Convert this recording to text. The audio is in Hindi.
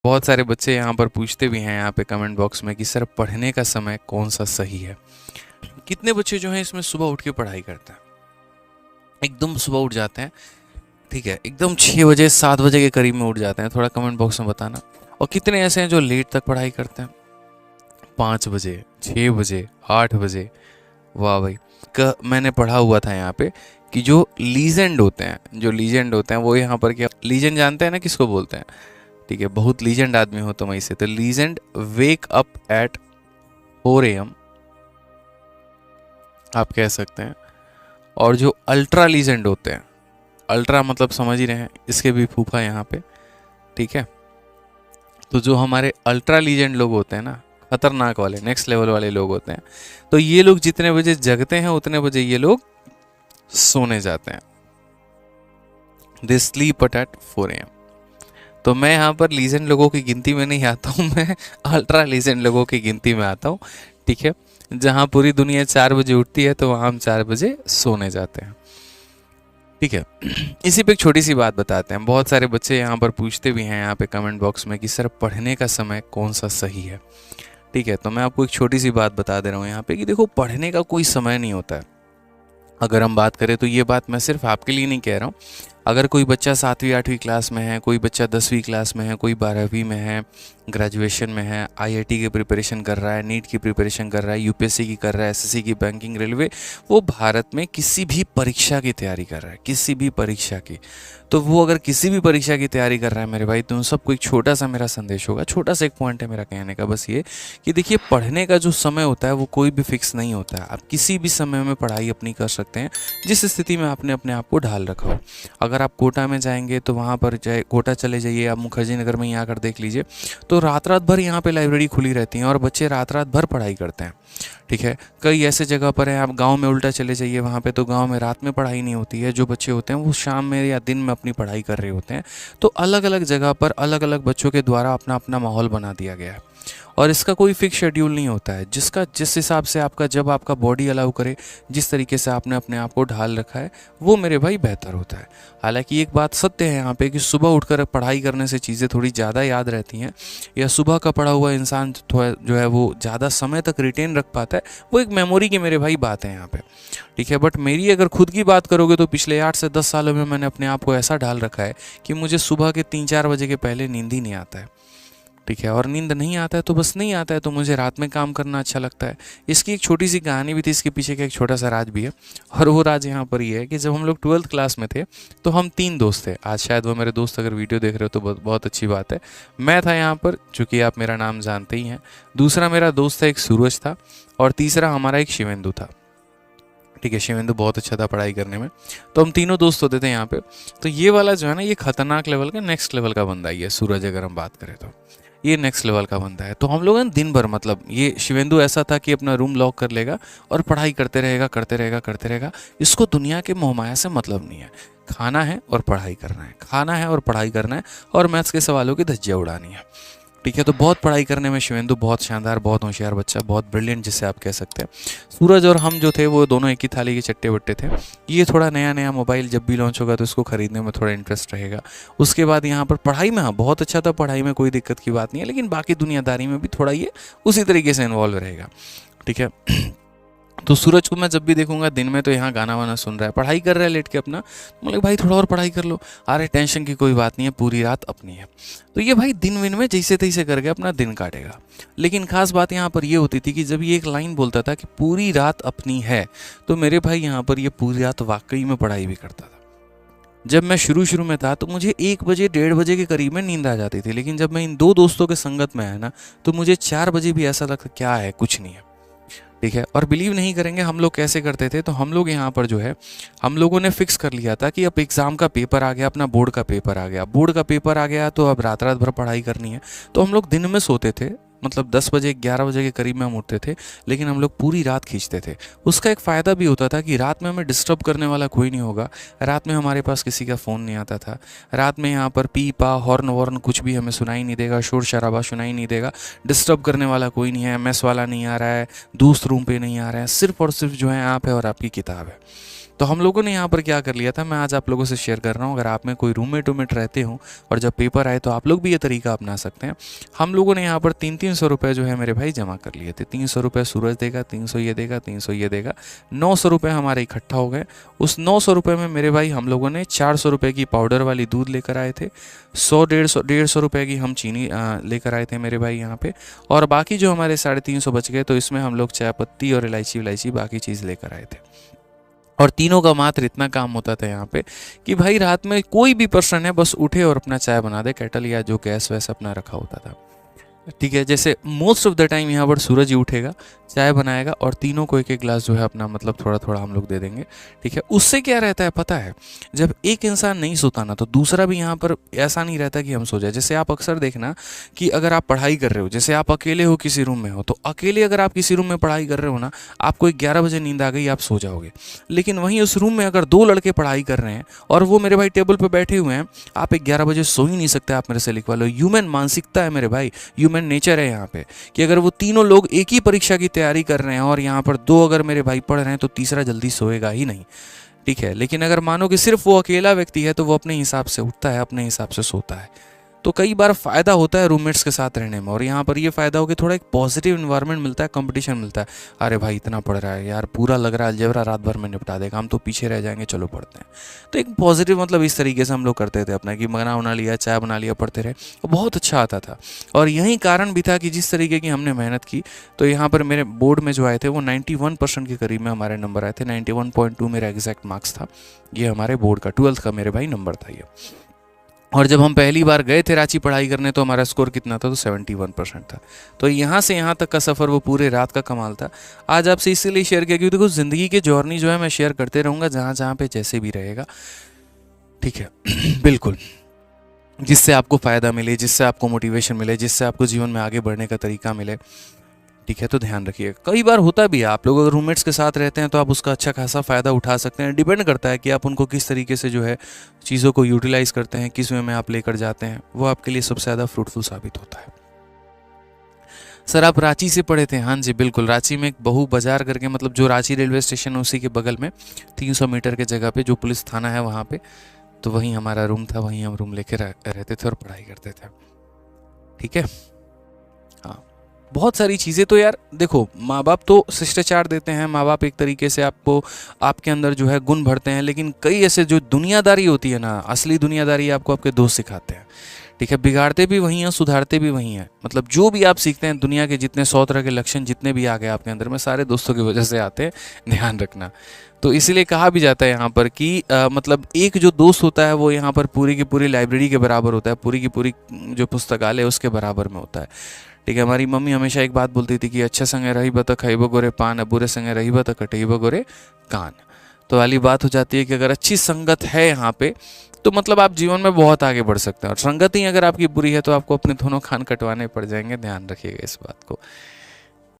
बहुत सारे बच्चे यहाँ पर पूछते भी हैं यहाँ पे कमेंट बॉक्स में कि सर पढ़ने का समय कौन सा सही है। कितने बच्चे जो हैं इसमें सुबह उठ के पढ़ाई करते हैं, एकदम सुबह उठ जाते हैं, ठीक है, एकदम 6 बजे 7 बजे के करीब में उठ जाते हैं, थोड़ा कमेंट बॉक्स में बताना। और कितने ऐसे हैं जो लेट तक पढ़ाई करते हैं, 5 बजे 6 बजे 8 बजे। वाह भाई, मैंने पढ़ा हुआ था यहाँ पे कि जो लीजेंड होते हैं वो यहाँ पर क्या, लीजेंड जानते हैं ना किसको बोलते हैं, ठीक है, बहुत लीजेंड आदमी हो तुम ऐसे, तो legend wake up at 4 AM आप कह सकते हैं। और जो अल्ट्रा लीजेंड होते हैं, अल्ट्रा मतलब समझ ही रहे हैं, इसके भी फूफा यहाँ पे, ठीक है। तो जो हमारे अल्ट्रा लीजेंड लोग होते हैं ना, खतरनाक वाले नेक्स्ट लेवल वाले लोग होते हैं, तो ये लोग जितने बजे जगते हैं उतने बजे ये लोग सोने जाते हैं। They sleep at 4 AM। तो मैं यहाँ पर लीजेंड लोगों की गिनती में नहीं आता हूँ, मैं अल्ट्रा लीजेंड लोगों की गिनती में आता हूँ, ठीक है। जहाँ पूरी दुनिया 4 बजे उठती है तो वहाँ हम 4 बजे सोने जाते हैं, ठीक है। इसी पे एक छोटी सी बात बताते हैं। बहुत सारे बच्चे यहाँ पर पूछते भी हैं यहाँ पे कमेंट बॉक्स में कि सर पढ़ने का समय कौन सा सही है, ठीक है। तो मैं आपको एक छोटी सी बात बता दे रहा हूँ यहाँ पे कि देखो, पढ़ने का कोई समय नहीं होता है। अगर हम बात करें तो ये बात मैं सिर्फ आपके लिए नहीं कह रहा हूँ। अगर कोई बच्चा 7वीं 8वीं क्लास में है, कोई बच्चा 10वीं क्लास में है, कोई 12वीं में है, ग्रेजुएशन में है, आईआईटी की प्रिपरेशन कर रहा है, नीट की प्रिपरेशन कर रहा है, यूपीएससी की कर रहा है, एसएससी की, बैंकिंग, रेलवे, वो भारत में किसी भी परीक्षा की तैयारी कर रहा है, किसी भी परीक्षा की, तो वो अगर किसी भी परीक्षा की तैयारी कर रहा है मेरे भाई, तो उन सबको एक छोटा सा मेरा संदेश होगा, छोटा सा एक पॉइंट है मेरा कहने का, बस ये कि देखिए, पढ़ने का जो समय होता है वो कोई भी फिक्स नहीं होता है। आप किसी भी समय में पढ़ाई अपनी कर सकते हैं, जिस स्थिति में आपने अपने आप को ढाल रखा हो। अगर आप कोटा में जाएंगे तो वहाँ पर चाहे कोटा चले जाइए, आप मुखर्जी नगर में ही आकर देख लीजिए, तो रात रात भर यहाँ पे लाइब्रेरी खुली रहती हैं और बच्चे रात रात भर पढ़ाई करते हैं, ठीक है। कई ऐसे जगह पर हैं, आप गांव में उल्टा चले जाइए, वहाँ पे तो गांव में रात में पढ़ाई नहीं होती है, जो बच्चे होते हैं वो शाम में या दिन में अपनी पढ़ाई कर रहे होते हैं। तो अलग अलग जगह पर अलग अलग बच्चों के द्वारा अपना अपना माहौल बना दिया गया है और इसका कोई फिक्स शेड्यूल नहीं होता है। जिसका जिस हिसाब से आपका, जब आपका बॉडी अलाउ करे, जिस तरीके से आपने अपने आप को ढाल रखा है, वो मेरे भाई बेहतर होता है। हालांकि एक बात सत्य है यहाँ पे कि सुबह उठकर पढ़ाई करने से चीज़ें थोड़ी ज़्यादा याद रहती हैं, या सुबह का पढ़ा हुआ इंसान जो है वो ज़्यादा समय तक रिटेन रख पाता है, वो एक मेमोरी की मेरे भाई बात है यहाँ पे, ठीक है। बट मेरी अगर खुद की बात करोगे तो पिछले 8 से 10 सालों में मैंने अपने आप को ऐसा ढाल रखा है कि मुझे सुबह के 3-4 बजे के पहले नींद ही नहीं आता है, ठीक है। और नींद नहीं आता है तो बस नहीं आता है, तो मुझे रात में काम करना अच्छा लगता है। इसकी एक छोटी सी कहानी भी थी, इसके पीछे का एक छोटा सा राज भी है, और वो राज यहाँ पर ये है कि जब हम लोग 12th क्लास में थे तो हम 3 दोस्त थे। आज शायद वो मेरे दोस्त अगर वीडियो देख रहे हो तो बहुत अच्छी बात है। मैं था यहाँ पर, चूँकि आप मेरा नाम जानते ही हैं, दूसरा मेरा दोस्त था एक सूरज था, और तीसरा हमारा एक शिवेंदु था, ठीक है। शिवेंदु बहुत अच्छा था पढ़ाई करने में, तो हम तीनों दोस्त होते थे यहाँ पे। तो ये वाला जो है ना, ये खतरनाक लेवल का, नेक्स्ट लेवल का बंदा ही है सूरज, अगर हम बात करें तो ये नेक्स्ट लेवल का बंदा है। तो हम लोग दिन भर, मतलब ये शिवेंदु ऐसा था कि अपना रूम लॉक कर लेगा और पढ़ाई करते रहेगा करते रहेगा करते रहेगा। इसको दुनिया के मोहमाया से मतलब नहीं है, खाना है और पढ़ाई करना है, खाना है और पढ़ाई करना है, और मैथ्स के सवालों की धज्जियाँ उड़ानी है, ठीक है। तो बहुत पढ़ाई करने में शिवेंदु बहुत शानदार, बहुत होशियार बच्चा, बहुत ब्रिलियंट जिसे आप कह सकते हैं। सूरज और हम जो थे वो दोनों एक ही थाली के चट्टे बट्टे थे। ये थोड़ा नया नया मोबाइल जब भी लॉन्च होगा तो इसको खरीदने में थोड़ा इंटरेस्ट रहेगा। उसके बाद यहाँ पर पढ़ाई में, हाँ बहुत अच्छा था, पढ़ाई में कोई दिक्कत की बात नहीं है, लेकिन बाकी दुनियादारी में भी थोड़ा ये उसी तरीके से इन्वॉल्व रहेगा, ठीक है। तो सूरज को मैं जब भी देखूंगा दिन में तो यहाँ गाना वाना सुन रहा है, पढ़ाई कर रहा है लेट के अपना, मतलब भाई थोड़ा और पढ़ाई कर लो, अरे टेंशन की कोई बात नहीं है, पूरी रात अपनी है। तो ये भाई दिन विन में जैसे तैसे करके अपना दिन काटेगा। लेकिन खास बात यहाँ पर ये होती थी कि जब ये एक लाइन बोलता था कि पूरी रात अपनी है, तो मेरे भाई यहाँ पर ये पूरी रात वाकई में पढ़ाई भी करता था। जब मैं शुरू में था तो मुझे 1 बजे 1:30 बजे के करीब में नींद आ जाती थी, लेकिन जब मैं इन 2 दोस्तों के संगत में आया ना, तो मुझे 4 बजे भी ऐसा लगता क्या है, कुछ नहीं है, ठीक है। और बिलीव नहीं करेंगे हम लोग कैसे करते थे, तो हम लोग यहाँ पर जो है, हम लोगों ने फिक्स कर लिया था कि अब एग्ज़ाम का पेपर आ गया, अपना बोर्ड का पेपर आ गया, बोर्ड का पेपर आ गया तो अब रात रात भर पढ़ाई करनी है। तो हम लोग दिन में सोते थे, मतलब 10 बजे 11 बजे के करीब में हम उठते थे, लेकिन हम लोग पूरी रात खींचते थे। उसका एक फ़ायदा भी होता था कि रात में हमें डिस्टर्ब करने वाला कोई नहीं होगा, रात में हमारे पास किसी का फ़ोन नहीं आता था, रात में यहाँ पर पी पा हॉर्न वॉर्न कुछ भी हमें सुनाई नहीं देगा, शोर शराबा सुनाई नहीं देगा, डिस्टर्ब करने वाला कोई नहीं है, मेस वाला नहीं आ रहा है, दोस्त रूम पे नहीं आ रहा है, सिर्फ और सिर्फ जो है आप है और आपकी किताब है, तो हम लोगों ने यहाँ पर क्या कर लिया था, मैं आज आप लोगों से शेयर कर रहा हूँ। अगर आप में कोई रूममेट वूममेट रहते हो और जब पेपर आए तो आप लोग भी ये तरीका अपना सकते हैं। हम लोगों ने यहाँ पर 300 रुपये जो है मेरे भाई जमा कर लिए थे। 300 रुपये सूरज देगा, 300 ये देगा, 300 ये देगा, 900 रुपये हमारे इकट्ठा हो गए। उस 900 रुपये में मेरे भाई हम लोगों ने 400 रुपये की पाउडर वाली दूध लेकर आए थे, 100-150 रुपये की हम चीनी लेकर आए थे मेरे भाई यहाँ पे, और बाकी जो हमारे 350 बच गए तो इसमें हम लोग चाय पत्ती और इलायची बाकी चीज़ लेकर आए थे। और तीनों का मात्र इतना काम होता था यहाँ पे कि भाई रात में कोई भी पर्सन है बस उठे और अपना चाय बना दे, केटल या जो गैस वैस अपना रखा होता था, ठीक है। जैसे मोस्ट ऑफ द टाइम यहाँ पर सूरज ही उठेगा, चाय बनाएगा और तीनों को एक एक गिलास जो है अपना मतलब थोड़ा थोड़ा हम लोग दे देंगे, ठीक है। उससे क्या रहता है पता है, जब एक इंसान नहीं सोता ना तो दूसरा भी यहाँ पर ऐसा नहीं रहता कि हम सो जाए। जैसे आप अक्सर देखना कि अगर आप पढ़ाई कर रहे हो, जैसे आप अकेले हो किसी रूम में हो, तो अकेले अगर आप किसी रूम में पढ़ाई कर रहे हो ना, आपको 11 बजे नींद आ गई, आप सो जाओगे। लेकिन वहीं उस रूम में अगर 2 लड़के पढ़ाई कर रहे हैं और वो मेरे भाई टेबल पर बैठे हुए हैं, आप 11 बजे सो ही नहीं सकते। आप मेरे से लिखवा लो, ह्यूमन मानसिकता है मेरे भाई, ह्यूमन नेचर है यहाँ पे कि अगर वो तीनों लोग एक ही परीक्षा की तैयारी कर रहे हैं और यहाँ पर 2 अगर मेरे भाई पढ़ रहे हैं तो तीसरा जल्दी सोएगा ही नहीं, ठीक है। लेकिन अगर मानो कि सिर्फ वो अकेला व्यक्ति है तो वो अपने हिसाब से उठता है, अपने हिसाब से सोता है। तो कई बार फ़ायदा होता है रूममेट्स के साथ रहने में। और यहाँ पर ये फ़ायदा हो कि थोड़ा एक पॉजिटिव इन्वायरमेंट मिलता है, कंपटीशन मिलता है। अरे भाई इतना पढ़ रहा है यार, पूरा लग रहा है अलजेब्रा रात भर में निपटा देगा, हम तो पीछे रह जाएंगे, चलो पढ़ते हैं। तो एक पॉजिटिव मतलब इस तरीके से हम लोग करते थे अपना कि बना उना लिया, चाय बना लिया, पढ़ते रहे, बहुत अच्छा आता था। और यही कारण भी था कि जिस तरीके की हमने मेहनत की तो यहाँ पर मेरे बोर्ड में जो आए थे वो 91% के करीब में हमारे नंबर आए थे। 91.2 मेरा एग्जैक्ट मार्क्स था। ये हमारे बोर्ड का 12th का मेरे भाई नंबर था ये। और जब हम पहली बार गए थे रांची पढ़ाई करने तो हमारा स्कोर कितना था, तो 71% था। तो यहाँ से यहाँ तक का सफ़र वो पूरे रात का कमाल था। आज आपसे इसीलिए शेयर किया क्योंकि देखो ज़िंदगी की जर्नी जो है मैं शेयर करते रहूँगा जहाँ जहाँ पे जैसे भी रहेगा, ठीक है। बिल्कुल, जिससे आपको फ़ायदा मिले, जिससे आपको मोटिवेशन मिले, जिससे आपको जीवन में आगे बढ़ने का तरीका मिले, ठीक है। तो ध्यान रखिए, कई बार होता भी है आप लोग अगर रूममेट्स के साथ रहते हैं तो आप उसका अच्छा खासा फ़ायदा उठा सकते हैं। डिपेंड करता है कि आप उनको किस तरीके से जो है चीज़ों को यूटिलाइज़ करते हैं, किस वे में आप लेकर जाते हैं, वो आपके लिए सबसे ज़्यादा फ्रूटफुल साबित होता है। सर आप रांची से पढ़े थे? हाँ जी बिल्कुल, रांची में एक बहु बाजार करके, मतलब जो रांची रेलवे स्टेशन है उसी के बगल में 300 मीटर के जगह पे जो पुलिस थाना है वहाँ पे, तो वहीं हमारा रूम था, वहीं हम रूम लेके रहते थे और पढ़ाई करते थे, ठीक है। हाँ, बहुत सारी चीज़ें तो यार देखो, माँ बाप तो शिष्टाचार देते हैं, माँ बाप एक तरीके से आपको, आपके अंदर जो है गुण भरते हैं, लेकिन कई ऐसे जो दुनियादारी होती है ना, असली दुनियादारी आपको आपके दोस्त सिखाते हैं, ठीक है। बिगाड़ते भी वही हैं, सुधारते भी वही हैं। मतलब जो भी आप सीखते हैं दुनिया के जितने 100 तरह के लक्षण जितने भी आ गए आपके अंदर में, सारे दोस्तों की वजह से आते हैं, ध्यान रखना। तो इसीलिए कहा भी जाता है यहाँ पर कि मतलब एक जो दोस्त होता है वो यहाँ पर पूरी की पूरी लाइब्रेरी के बराबर होता है, पूरी की पूरी जो पुस्तकालय उसके बराबर में होता है, ठीक है। हमारी मम्मी हमेशा एक बात बोलती थी कि अच्छा संगे रही बता खइबो गोरे पान, बुरे संगे रही बता कटइबो गोरे कान। तो वाली बात हो जाती है कि अगर अच्छी संगत है यहाँ पे तो मतलब आप जीवन में बहुत आगे बढ़ सकते हैं, और संगत ही अगर आपकी बुरी है तो आपको अपने दोनों कान कटवाने पड़ जाएंगे, ध्यान रखिएगा इस बात को।